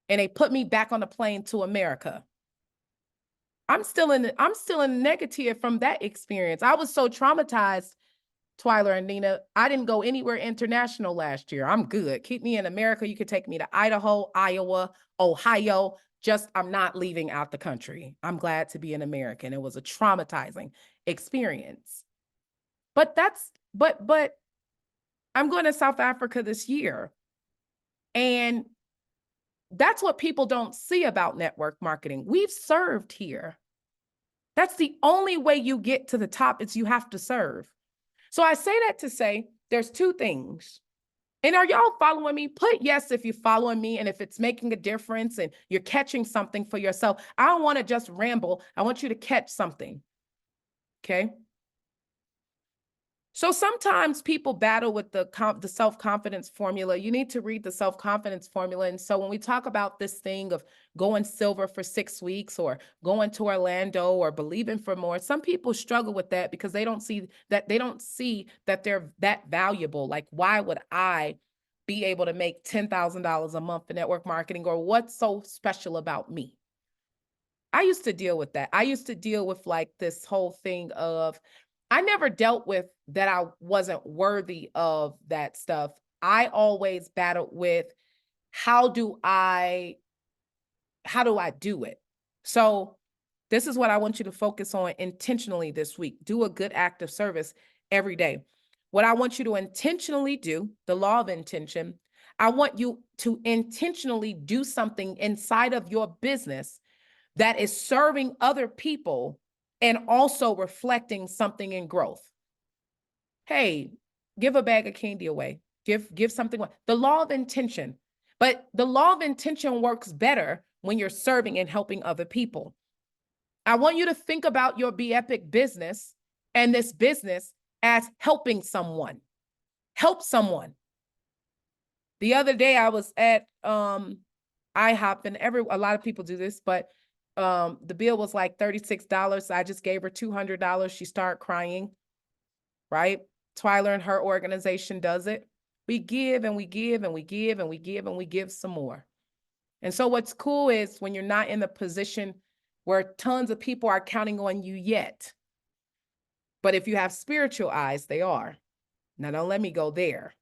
and they put me back on the plane to America. I'm still in negative from that experience. I was so traumatized, Twyla and Nina. I didn't go anywhere international last year. I'm good. Keep me in America. You could take me to Idaho, Iowa, Ohio. Just, I'm not leaving out the country. I'm glad to be an American. It was a traumatizing experience. But I'm going to South Africa this year. And that's what people don't see about network marketing. We've served here. That's the only way you get to the top is you have to serve. So I say that to say there's 2 things. And are y'all following me? Put yes if you're following me and if it's making a difference and you're catching something for yourself. I don't want to just ramble. I want you to catch something. Okay? So sometimes people battle with the self-confidence formula. You need to read the self-confidence formula. And so when we talk about this thing of going silver for 6 weeks or going to Orlando or believing for more, some people struggle with that because they don't see that they're that valuable. Like, why would I be able to make $10,000 a month in network marketing, or what's so special about me? I used to deal with that. I used to deal with like this whole thing of, I never dealt with that I wasn't worthy of that stuff. I always battled with how do I do it? So this is what I want you to focus on intentionally this week. Do a good act of service every day. What I want you to intentionally do, the law of intention, I want you to intentionally do something inside of your business that is serving other people and also reflecting something in growth. Hey, give a bag of candy away. Give something away. The law of intention. But the law of intention works better when you're serving and helping other people. I want you to think about your Be Epic business and this business as helping someone. Help someone. The other day I was at IHOP, and a lot of people do this, but the bill was like $36. I just gave her $200. She started crying, right? Twyla and her organization does it. We give and we give and we give and we give and we give some more. And so what's cool is when you're not in the position where tons of people are counting on you yet, but if you have spiritual eyes, they are. Now, don't let me go there,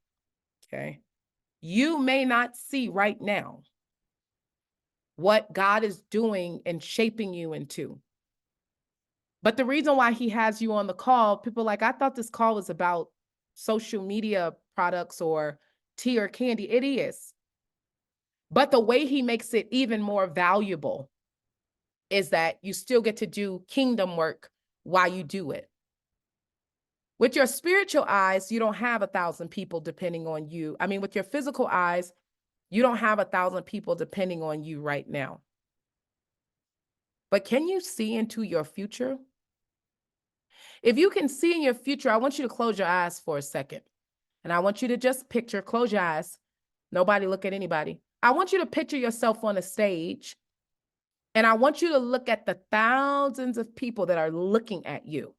okay? You may not see right now what God is doing and shaping you into. But the reason why he has you on the call, people are like, I thought this call was about social media products or tea or candy. It is. But the way he makes it even more valuable is that you still get to do kingdom work while you do it. With your spiritual eyes, you don't have 1,000 people depending on you. I mean, with your physical eyes, you don't have 1,000 people depending on you right now. But can you see into your future? If you can see in your future, I want you to close your eyes for a second. And I want you to just picture, close your eyes. Nobody look at anybody. I want you to picture yourself on a stage, and I want you to look at the thousands of people that are looking at you.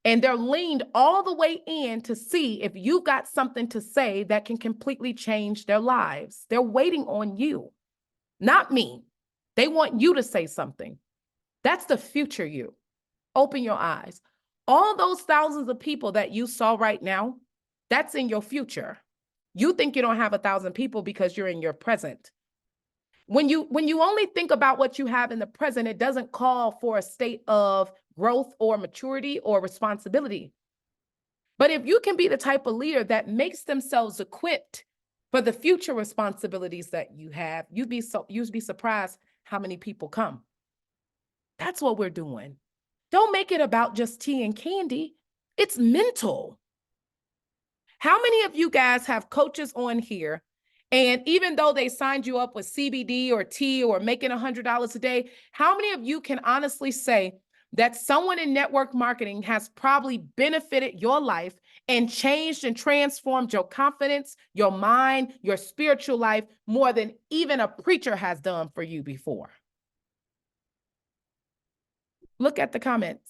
And they're leaned all the way in to see if you got something to say that can completely change their lives. They're waiting on you, not me. They want you to say something. That's the future you. Open your eyes. All those thousands of people that you saw right now, that's in your future. You think you don't have 1,000 people because you're in your present. When you only think about what you have in the present, it doesn't call for a state of growth or maturity or responsibility. But if you can be the type of leader that makes themselves equipped for the future responsibilities that you have, you'd be surprised how many people come. That's what we're doing. Don't make it about just tea and candy. It's mental. How many of you guys have coaches on here, and even though they signed you up with CBD or tea or making $100 a day, how many of you can honestly say that someone in network marketing has probably benefited your life and changed and transformed your confidence, your mind, your spiritual life more than even a preacher has done for you before? Look at the comments.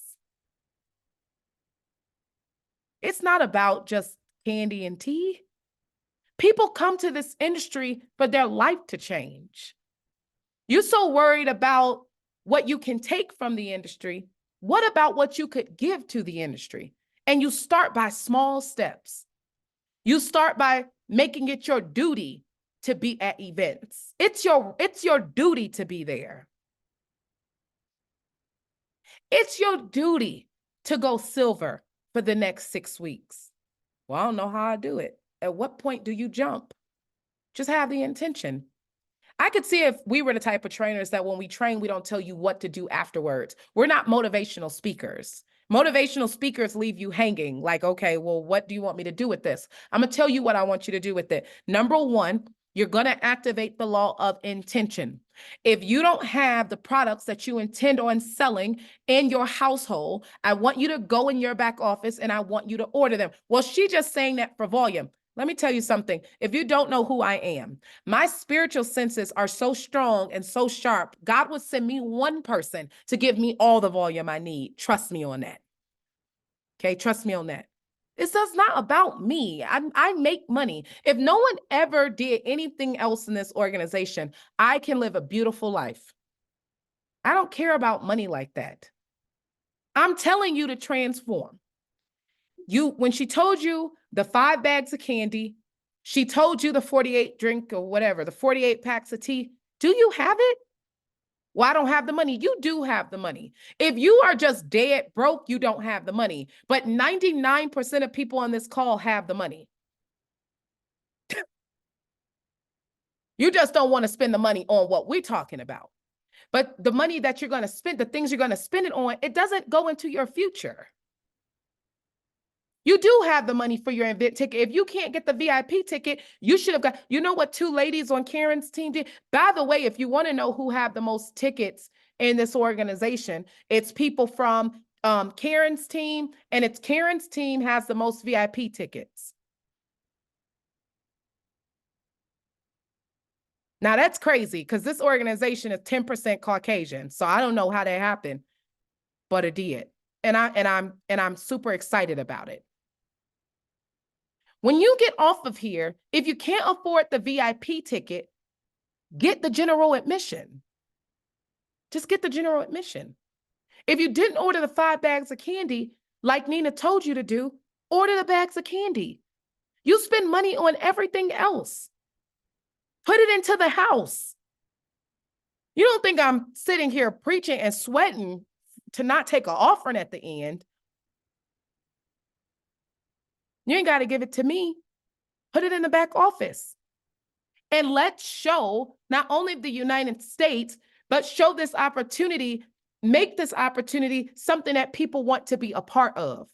It's not about just candy and tea. People come to this industry for their life to change. You're so worried about what you can take from the industry. What about what you could give to the industry? And you start by small steps. You start by making it your duty to be at events. It's your duty to be there. It's your duty to go silver for the next 6 weeks. Well, I don't know how I do it. At what point do you jump? Just have the intention. I could see if we were the type of trainers that when we train, we don't tell you what to do afterwards. We're not motivational speakers. Motivational speakers leave you hanging like, okay, well, what do you want me to do with this? I'm going to tell you what I want you to do with it. Number one, you're going to activate the law of intention. If you don't have the products that you intend on selling in your household, I want you to go in your back office and I want you to order them. Well, she's just saying that for volume. Let me tell you something. If you don't know who I am, my spiritual senses are so strong and so sharp. God would send me one person to give me all the volume I need. Trust me on that. Okay, trust me on that. It's just not about me. I make money. If no one ever did anything else in this organization, I can live a beautiful life. I don't care about money like that. I'm telling you to transform. When she told you the 5 bags of candy, she told you the 48 drink or whatever, the 48 packs of tea. Do you have it? Well, I don't have the money. You do have the money. If you are just dead broke, you don't have the money. But 99% of people on this call have the money. You just don't want to spend the money on what we're talking about. But the money that you're going to spend, the things you're going to spend it on, it doesn't go into your future. You do have the money for your event ticket. If you can't get the VIP ticket, you should have got, you know what 2 ladies on Karen's team did? By the way, if you want to know who have the most tickets in this organization, it's people from Karen's team, and it's Karen's team has the most VIP tickets. Now that's crazy because this organization is 10% Caucasian. So I don't know how that happened, but it did. And I'm super excited about it. When you get off of here, if you can't afford the VIP ticket, get the general admission. Just get the general admission. If you didn't order the 5 bags of candy, like Nina told you to do, order the bags of candy. You spend money on everything else. Put it into the house. You don't think I'm sitting here preaching and sweating to not take an offering at the end. You ain't got to give it to me. Put it in the back office. And let's show not only the United States, but show this opportunity, make this opportunity something that people want to be a part of.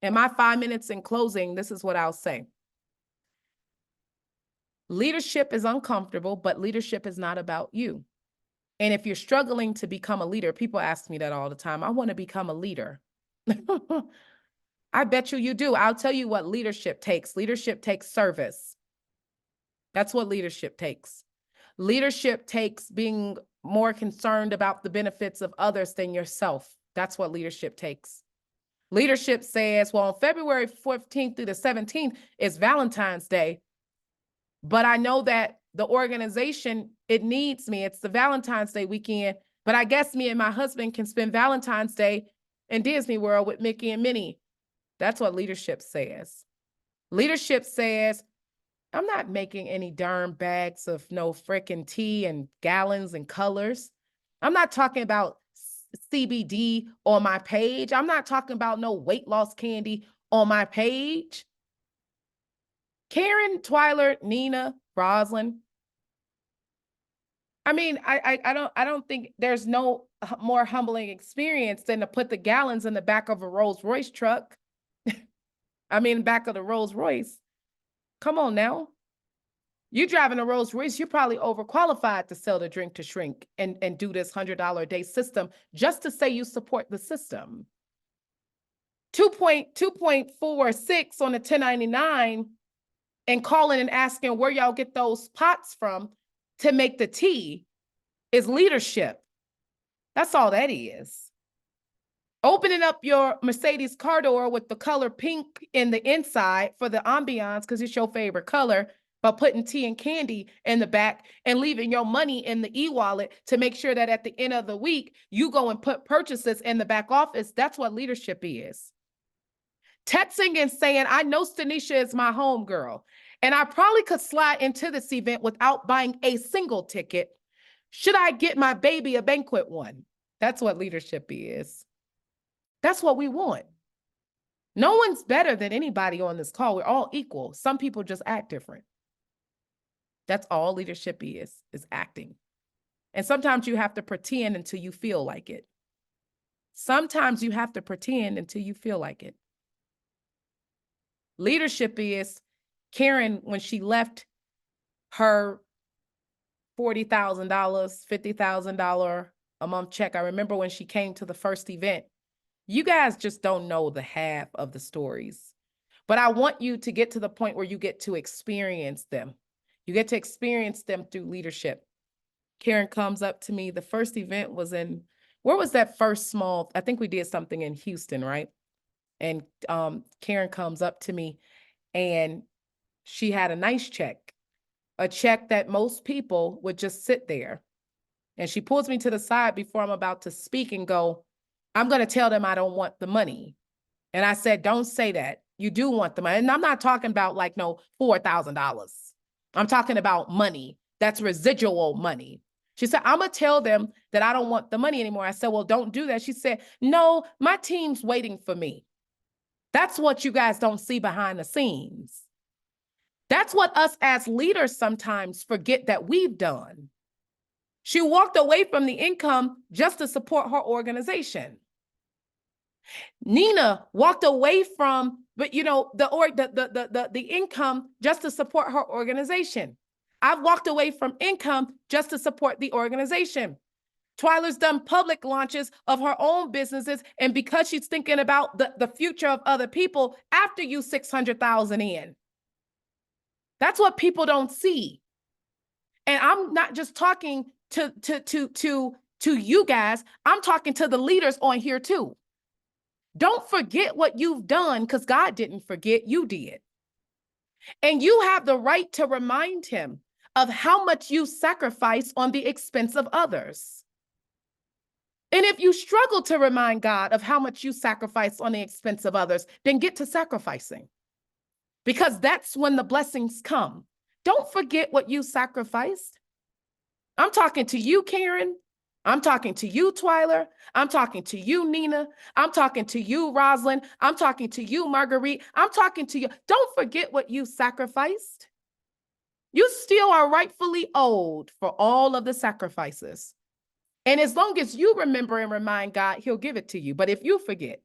In my 5 minutes in closing, this is what I'll say. Leadership is uncomfortable, but leadership is not about you. And if you're struggling to become a leader, people ask me that all the time. I want to become a leader. I bet you do. I'll tell you what leadership takes. Leadership takes service. That's what leadership takes. Leadership takes being more concerned about the benefits of others than yourself. That's what leadership takes. Leadership says, well, on February 14th through the 17th is Valentine's Day, but I know that the organization, it needs me. It's the Valentine's Day weekend, but I guess me and my husband can spend Valentine's Day in Disney World with Mickey and Minnie. That's what leadership says. Leadership says, I'm not making any darn bags of no freaking tea and gallons and colors. I'm not talking about CBD on my page. I'm not talking about no weight loss candy on my page. Karen, Twyler, Nina, Roslyn. I mean, I don't think there's no more humbling experience than to put the gallons in the back of a Rolls Royce truck. I mean, back of the Rolls Royce. Come on now. You driving a Rolls Royce, you're probably overqualified to sell the drink to shrink and do this $100 a day system just to say you support the system. 2.46 on the 1099 and calling and asking where y'all get those pots from to make the tea is leadership. That's all that is. Opening up your Mercedes car door with the color pink in the inside for the ambiance because it's your favorite color, but putting tea and candy in the back and leaving your money in the e-wallet to make sure that at the end of the week, you go and put purchases in the back office. That's what leadership is. Texting and saying, I know Stanisha is my homegirl, and I probably could slide into this event without buying a single ticket. Should I get my baby a banquet one? That's what leadership is. That's what we want. No one's better than anybody on this call. We're all equal. Some people just act different. That's all leadership is acting. And sometimes you have to pretend until you feel like it. Sometimes you have to pretend until you feel like it. Leadership is Karen, when she left her $40,000, $50,000 a month check. I remember when she came to the first event. You guys just don't know the half of the stories, but I want you to get to the point where you get to experience them. You get to experience them through leadership. Karen comes up to me. The first event was in, where was that first small? I think we did something in Houston, right? And Karen comes up to me and she had a nice check, a check that most people would just sit there. And she pulls me to the side before I'm about to speak and go, I'm going to tell them I don't want the money. And I said, don't say that. You do want the money. And I'm not talking about like no $4,000. I'm talking about money. That's residual money. She said, I'm going to tell them that I don't want the money anymore. I said, well, don't do that. She said, no, my team's waiting for me. That's what you guys don't see behind the scenes. That's what us as leaders sometimes forget that we've done. She walked away from the income just to support her organization. Nina walked away from, but you know, the income just to support her organization. I've walked away from income just to support the organization. Twyler's done public launches of her own businesses, and because she's thinking about the future of other people after you 600,000 in. That's what people don't see. And I'm not just talking to you guys, I'm talking to the leaders on here too. Don't forget what you've done because God didn't forget, you did. And you have the right to remind him of how much you sacrifice on the expense of others. And if you struggle to remind God of how much you sacrifice on the expense of others, then get to sacrificing, because that's when the blessings come. Don't forget what you sacrificed. I'm talking to you, Karen. I'm talking to you, Twyler. I'm talking to you, Nina. I'm talking to you, Roslyn. I'm talking to you, Marguerite. I'm talking to you. Don't forget what you sacrificed. You still are rightfully owed for all of the sacrifices. And as long as you remember and remind God, he'll give it to you. But if you forget,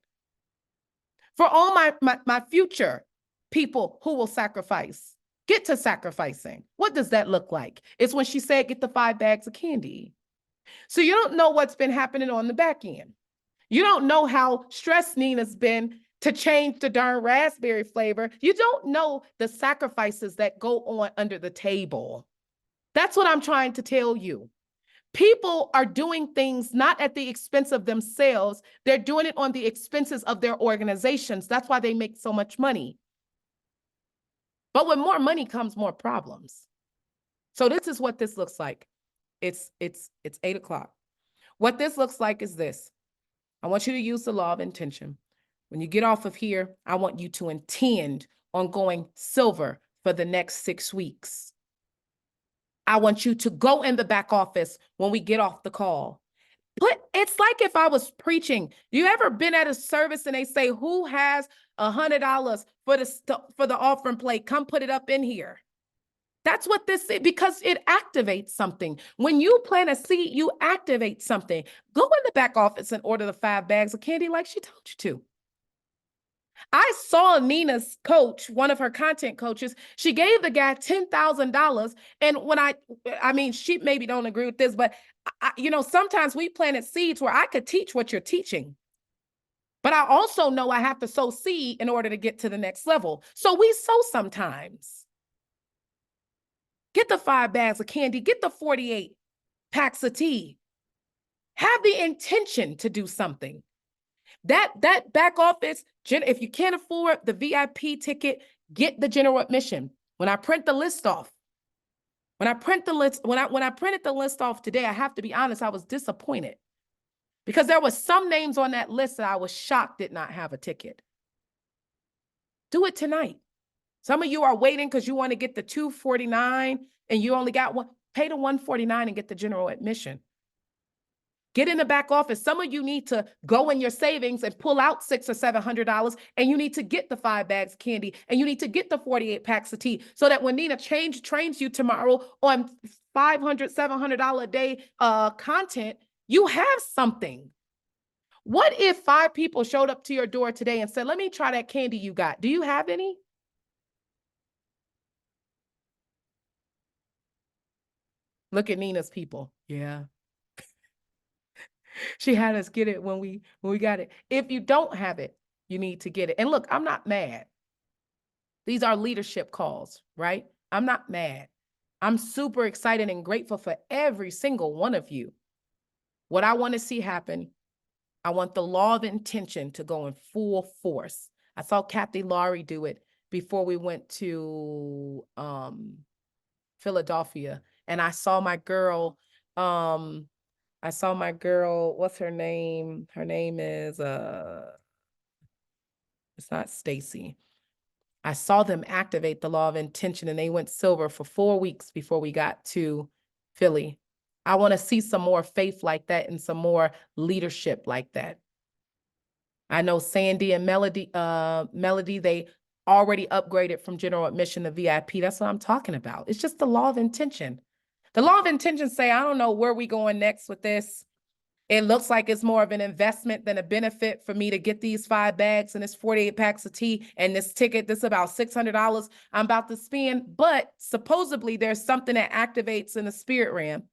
for all my future people who will sacrifice, get to sacrificing. What does that look like? It's when she said, get the 5 bags of candy. So you don't know what's been happening on the back end. You don't know how stressed Nina's been to change the darn raspberry flavor. You don't know the sacrifices that go on under the table. That's what I'm trying to tell you. People are doing things not at the expense of themselves. They're doing it on the expenses of their organizations. That's why they make so much money. But with more money comes more problems. So this is what this looks like. It's 8 o'clock. What this looks like is this. I want you to use the law of intention. When you get off of here, I want you to intend on going silver for the next 6 weeks. I want you to go in the back office when we get off the call. It's like if I was preaching. You ever been at a service and they say, who has $100 for the offering plate? Come put it up in here. That's what this is, because it activates something. When you plant a seed, you activate something. Go in the back office and order the 5 bags of candy like she told you to. I saw Nina's coach, one of her content coaches, she gave the guy $10,000. And when I mean, she maybe don't agree with this, but sometimes we planted seeds where I could teach what you're teaching. But I also know I have to sow seed in order to get to the next level. So we sow sometimes. Get the 5 bags of candy, get the 48 packs of tea. Have the intention to do something. That back office, if you can't afford the VIP ticket, get the general admission. When I print the list off, when I printed the list off today, I have to be honest, I was disappointed because there were some names on that list that I was shocked did not have a ticket. Do it tonight. Some of you are waiting because you want to get the $249 and you only got one. Pay the $149 and get the general admission. Get in the back office. Some of you need to go in your savings and pull out $600 or $700, and you need to get the 5 bags of candy, and you need to get the 48 packs of tea, so that when Nina trains you tomorrow on $500, $700 a day content, you have something. What if 5 people showed up to your door today and said, let me try that candy you got? Do you have any? Look at Nina's people. Yeah. She had us get it when we got it. If you don't have it, you need to get it. And look, I'm not mad. These are leadership calls, right? I'm not mad. I'm super excited and grateful for every single one of you. What I want to see happen, I want the law of intention to go in full force. I saw Kathy Laurie do it before we went to Philadelphia. And I saw my girl, what's her name? Her name is, it's not Stacy. I saw them activate the law of intention, and they went silver for 4 weeks before we got to Philly. I want to see some more faith like that and some more leadership like that. I know Sandy and Melody, they already upgraded from general admission to VIP. That's what I'm talking about. It's just the law of intention. The law of intention say, I don't know where we going next with this. It looks like it's more of an investment than a benefit for me to get these 5 bags and this 48 packs of tea and this ticket. This is about $600 I'm about to spend. But supposedly there's something that activates in the spirit realm.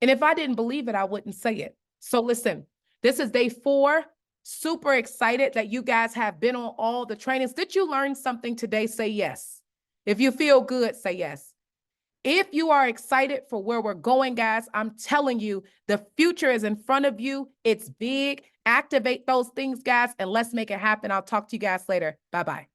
And if I didn't believe it, I wouldn't say it. So listen, this is day 4. Super excited that you guys have been on all the trainings. Did you learn something today? Say yes. If you feel good, say yes. If you are excited for where we're going, guys, I'm telling you, the future is in front of you. It's big. Activate those things, guys, and let's make it happen. I'll talk to you guys later. Bye-bye.